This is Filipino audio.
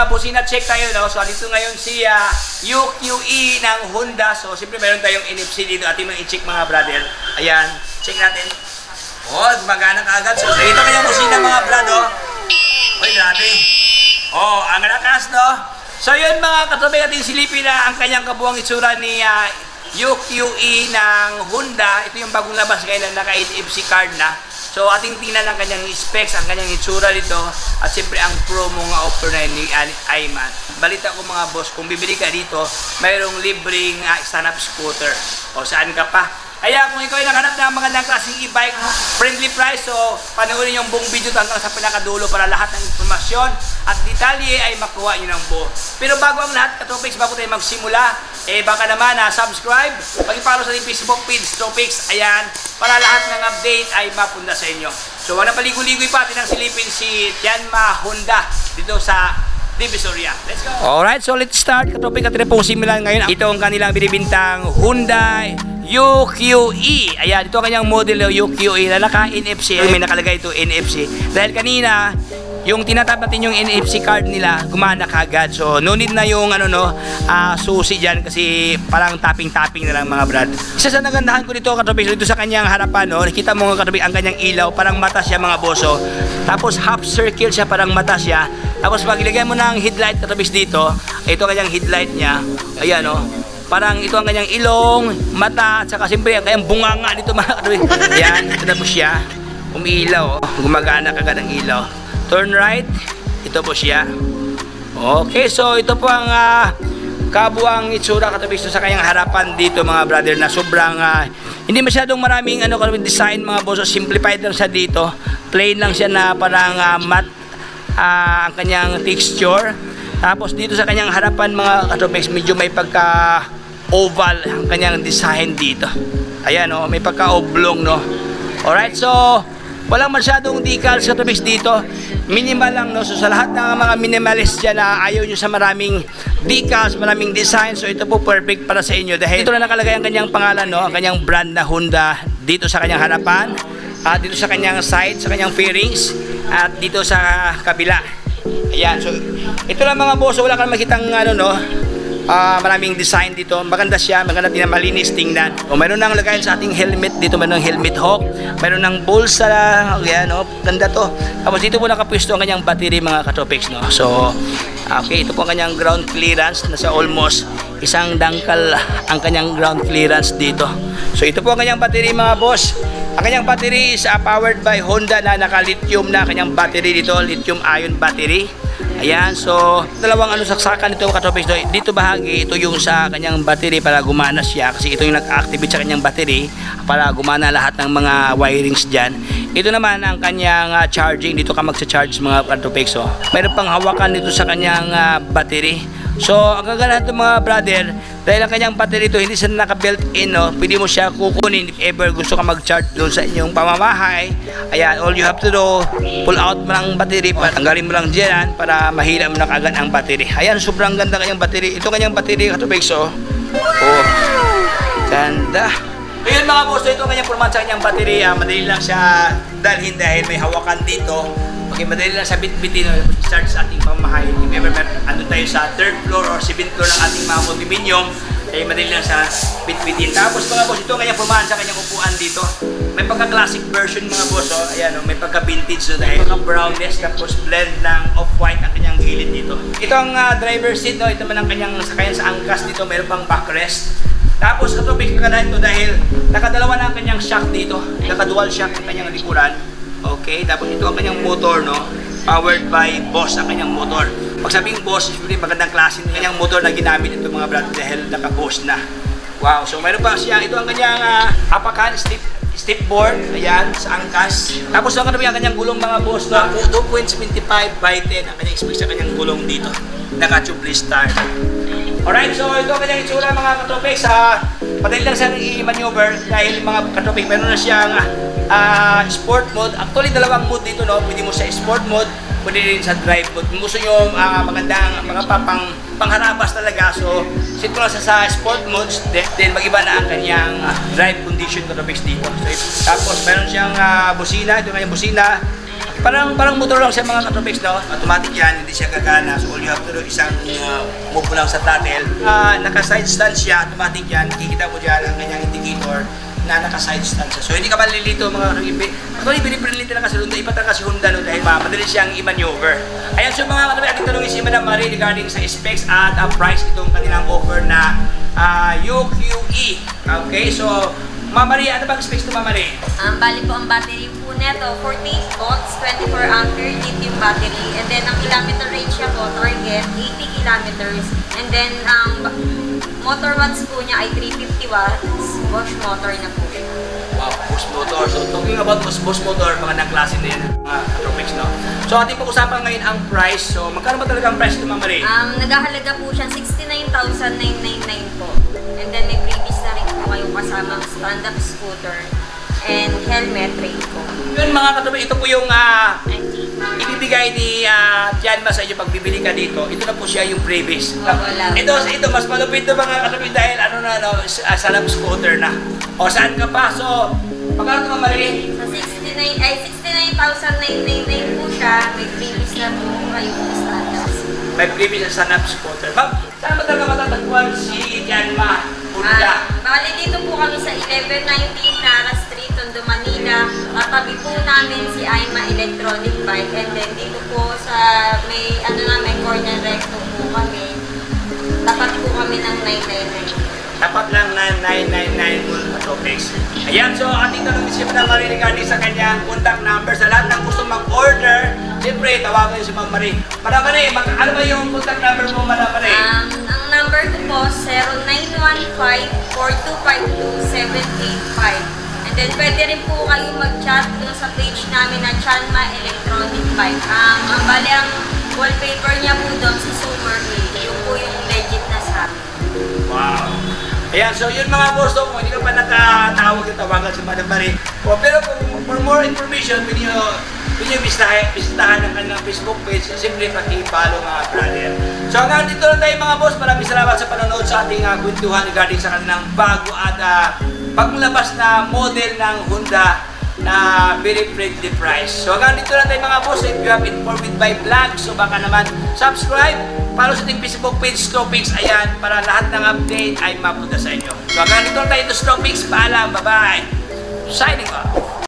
busina check tayo, no? So, dito ngayon si UQE ng Honda. So, siyempre meron tayong NFC dito. Ating mga i-check mga brother. Ayan, check natin. Oh, gumagana ka agad. So, ito kanyang busina mga brad, oh. Uy, grabe. Oh, ang lakas, no? So, yun mga katabi natin silipin na ang kanyang kabuang itsura ni UQE ng Honda. Ito yung bagong labas ngayon na naka-NFC card na. So, ating tingnan ang kanyang specs, ang kanyang itsura dito, at siyempre ang promo nga offer na ni Ayman. Balita ko mga boss, kung bibili ka dito, mayroong libreng stand-up scooter. O, saan ka pa? Kaya kung ikaw ay naghanap ng magandang klaseng e-bike, friendly price, so panoorin yung buong video hanggang sa pinakadulo para lahat ng informasyon at detalye ay makuha nyo ng buo. Pero bago ang lahat, Katropics, bago tayo magsimula, baka naman subscribe, pag-follow sa ating Facebook page, Tropics, ayan, para lahat ng update ay mapunda sa inyo. So, wala na paligoy-ligoy pa, tinang silipin si Tianma Honda dito sa Divisoria. Let's go! Alright, so let's start, Katropics, at pong simulan ngayon. Ito ang kanilang binibintang Honda UQE. Ayan, ito ang kanyang model UQE na naka-NFC. May nakalagay ito NFC. Dahil kanina, yung tinatap natin yung NFC card nila, gumana kagad. So, no need na yung susi dyan kasi parang tapping-tapping na lang mga brad. Isa sa nagandahan ko dito, Katropics, dito sa kanyang harapan, no? Nakita mo nga Katropics, ang kanyang ilaw, parang mata siya mga boso. Tapos half circle siya, parang mata siya. Tapos pag ilagay mo ng headlight, Katropics, dito, ito ang kanyang headlight niya. Ayan, no? Parang ito ang kanyang ilong, mata, at saka siyempre ang kanyang bunganga dito mga Katropics. Ayan, ito na po siya. Umiilaw, gumagana kagad ang ilaw. Turn right, ito po siya. Okay, so ito po ang kabuang itsura Katropics sa kanyang harapan dito mga brother na sobrang hindi masyadong maraming design mga boss. Simplified lang siya dito. Plain lang siya na parang matte ang kanyang texture. Tapos dito sa kanyang harapan mga Katropics, medyo may pagka oval ang kanyang design dito. Ayan, oh, may pagka-oblong, no. Alright, so walang masyadong decals Katropics dito. Minimal lang, no. So sa lahat ng mga minimalist dyan na ayaw nyo sa maraming decals, maraming design, so ito po perfect para sa inyo dahil dito na nakalagay ang kanyang pangalan, no, ang kanyang brand na Honda dito sa kanyang harapan, dito sa kanyang side, sa kanyang fairings, at dito sa kabila. Ayan, so ito lang mga boss, so wala kang makitang maraming design dito. Maganda siya, maganda din, malinis tingnan. O mayroon nang lagayan sa ating helmet dito, mayroon ng helmet hawk, mayroon ng bulsa, ayan, no, ganda to. Tapos dito po nakapwesto ang kanyang battery mga Katropics, no. So okay, ito po ang kanyang ground clearance, nasa almost isang dangkal ang kanyang ground clearance dito. So ito po ang kanyang battery mga boss. Ang kanyang battery is powered by Honda na naka-lithium na kanyang battery dito, lithium ion battery. Ayan, so dalawang saksakan dito Katropics. Dito bahagi, ito yung sa kanyang battery para gumana siya kasi ito yung nag-activate sa kanyang battery para gumana lahat ng mga wirings dyan. Ito naman ang kanyang charging, dito ka magsa-charge mga Katropics. So, mayroon pang hawakan dito sa kanyang battery. So, ang gaganahan ito mga brother, dahil ang kanyang battery ito hindi siya naka-built-in, no? Pwede mo siya kukunin if ever gusto ka mag-charge doon sa inyong pamamahay. Ayan, all you have to do, pull out mo lang battery, tanggalin mo lang dyan para mahila mo na kagad ang battery. Ayan, sobrang ganda kanyang battery. Ito kanyang battery Katropics, oh. Oh, ganda. Ayun mga boss, ito kanyang format sa kanyang battery. Madali lang siya dalhin dahil may hawakan dito. Okay, madali lang sa bit-bitin start sa ating pamahay. If ever ano tayo sa 3rd floor or 7th floor ng ating mga condominium, ay madali lang sa bit-bitin. Tapos mga boss, ito kanyang pumahan sa kanyang upuan dito. May pagka-classic version mga boss, oh. Ayan, oh, may pagka-vintage, so dahil pagka-brownness, tapos blend ng off-white ang kanyang gilid dito. Ito ang driver seat, no. Ito man ang kanyang sakayan sa angkas dito, mayroon pang backrest. Tapos Katropics, kaganahan ito dahil nakadalawa na ang kanyang shock dito, naka-dual shock ang kanyang likuran. Okay, tapos ito ang kanyang motor, no? Powered by Boss ang kanyang motor. Pag sabing Boss, usually magandang klase ng kanyang motor na ginamit ito mga brad dahil naka-Boss na. Wow, so mayroon pa siya. Ito ang kanyang apakan, step board, ayan, sa angkas. Tapos ang kanyang gulong mga boss, no? 2.75 by 10 ang kanyang space sa kanyang gulong dito. Naka-tubeless start. Alright, so ito ang kanyang itsura mga Katropics. Madali lang siyang i-maneuver dahil mga Katropics, meron na siyang sport mode. Actually, dalawang mode dito, no? Pwede mo sa sport mode, pwede rin sa drive mode. Kung gusto nyo magandang mga pangharabas talaga, so sit ko lang sa sport mode, then mag-iba na ang kanyang drive condition Katropics dito. So, tapos meron siyang busina, ito yung busina. Parang motor lang siya mga katropics, no? Automatic yan, hindi siya gagana. So all you have to do, isang move mo lang sa throttle. Naka-side stand siya, automatic yan. Kikita mo dyan ang kanyang indicator na naka-side stand siya. So hindi ka malilito mga katropics. Actually, biniprinlito lang kasi Honda. Iba talaga si Honda, no? Dahil madali siyang i-maneuver. Ayan, so mga katropics, ating tanongin si Madam Marie regarding sa specs at price itong kanilang offer na UQE. Okay, so Ma'am Marie, ano bang specs ito, Ma'am Marie? Bali po ang battery po neto, 48 volts, 24 ampere lithium battery. And then ang kilometer range niya po, target 80 kilometers. And then ang motor watts po niya ay 350 watts. Bosch motor na po. Wow, Bosch motor. So talking about Bosch motor, mga klase na yan, mga katropics, no? So ating pag-usapan ngayon ang price. So magkano ba talaga ang price ito, Ma'am Marie? Nagahalaga po siya 69,999 po. And then may previous na rin po kayong kasamang stand-up scooter and helmet rate po. Yun mga katropics, ito po yung ibibigay ni Tianma sa inyo pag bibili ka dito. Ito na po siya yung previous. Ito mas malupit ito mga katropics dahil stand-up scooter na. O saan ka pa? So, magkano ito, Ma'am Marie? Sa 69,999 po siya. May previous na po kayong stand-up. May previous na stand-up scooter. Ma'am, saan ba talaga matatagpuan si Tianma? Bali dito po kami sa 1119 Nara Street, Tondo, Manila. Katabi po namin si Aima Electronic Bike. And then dito po sa may corner recto po kami. Tapat po kami ng 999. Tapat lang na 999 mga topics. Ayan, so ating tanong si Madam Marie regarding sa kanyang contact number. Sa lahat ng gusto mag-order, siyempre tawagan niyo si Madam Marie. Madam Marie, ano ba yung contact number mo, Madam Marie? Ang number ko po, 0915-4252-785. And then pwede rin po kayo mag-chat dun sa page namin na Tianma Electronic Bike. Bali ang wallpaper niya po doon si Summer Hill. Yung po yung legit na sa amin. Wow! Ayan, so yun mga boss, kung hindi ka pa nakatawag yung tawagan si Madam Marie. Pero kung for more information, pwede nyo bisitahan ang kanilang Facebook page. Simple paki-follow mga brother. So hanggang dito lang tayo mga boss. Maraming salamat sa panonood sa ating kwentuhan regarding sa kanilang bago at paglabas na model ng Honda na very friendly price. So hanggang dito lang tayo mga boss. If you have informed with my vlog, so baka naman subscribe, follow sa ating Facebook page, Stropix. Ayan, para lahat ng update ay mapunta sa inyo. So hanggang dito lang tayo, Stropix. Paalam, bye-bye. Signing off.